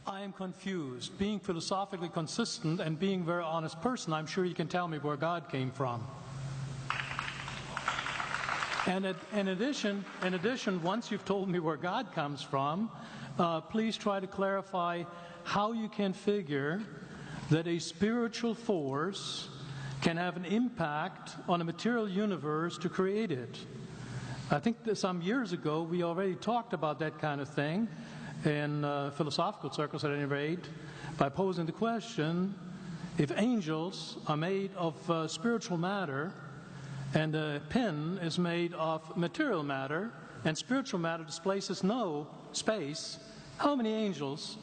I am confused. Being philosophically consistent and being a very honest person, I'm sure you can tell me where God came from. And in addition, once you've told me where God comes from, please try to clarify how you can figure that a spiritual force can have an impact on a material universe to create it. I think that some years ago we already talked about that kind of thing in philosophical circles at any rate, by posing the question, if angels are made of spiritual matter and a pen is made of material matter and spiritual matter displaces no space, how many angels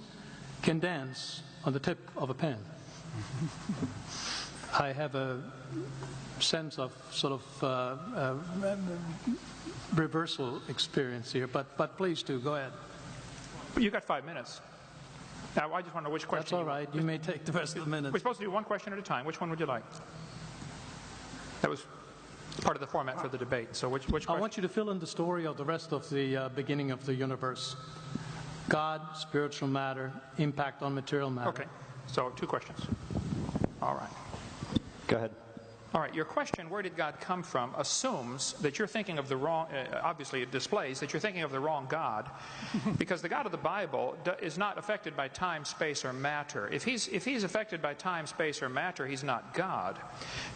can dance on the tip of a pen? I have a sense of sort of reversal experience here, but please do, go ahead. You got 5 minutes. Now, I just want to know which question. That's all right. You may take the rest of the minutes. We're supposed to do one question at a time. Which one would you like? That was part of the format for the debate. So which question? I want you to fill in the story of the rest of the beginning of the universe. God, spiritual matter, impact on material matter. Okay. So 2 questions. All right. Go ahead. All right, your question, where did God come from, assumes that you're thinking of the wrong, obviously it displays that you're thinking of the wrong God, because the God of the Bible is not affected by time, space, or matter. If he's affected by time, space, or matter, he's not God.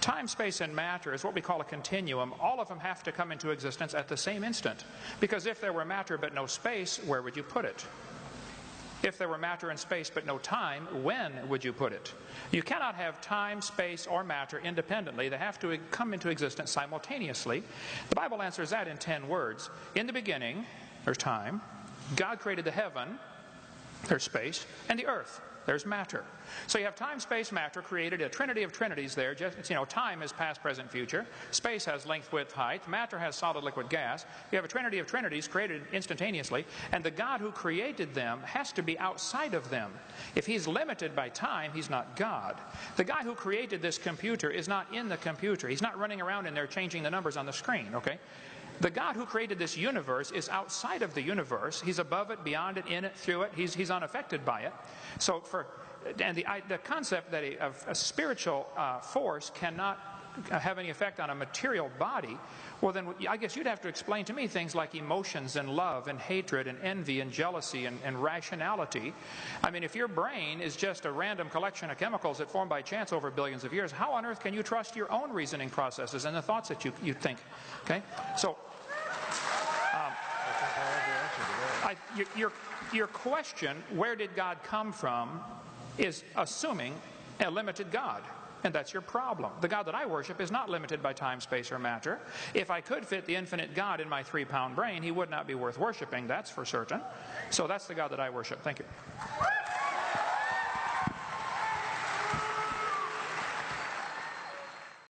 Time, space, and matter is what we call a continuum. All of them have to come into existence at the same instant, because if there were matter but no space, where would you put it? If there were matter and space but no time, when would you put it? You cannot have time, space, or matter independently. They have to come into existence simultaneously. The Bible answers that in 10 words. In the beginning, there's time. God created the heaven, there's space, and the earth, there's matter. So you have time, space, matter, created a trinity of trinities there. Just, time is past, present, future. Space has length, width, height. Matter has solid, liquid, gas. You have a trinity of trinities created instantaneously. And the God who created them has to be outside of them. If he's limited by time, he's not God. The guy who created this computer is not in the computer. He's not running around in there changing the numbers on the screen, okay? The God who created this universe is outside of the universe. He's above it, beyond it, in it, through it. He's unaffected by it. So the concept that a spiritual force cannot have any effect on a material body, well then I guess you'd have to explain to me things like emotions and love and hatred and envy and jealousy and rationality. I mean, if your brain is just a random collection of chemicals that formed by chance over billions of years, how on earth can you trust your own reasoning processes and the thoughts that you think? Okay, so your question, where did God come from, is assuming a limited God. And that's your problem. The God that I worship is not limited by time, space, or matter. If I could fit the infinite God in my 3-pound brain, he would not be worth worshiping, that's for certain. So that's the God that I worship. Thank you.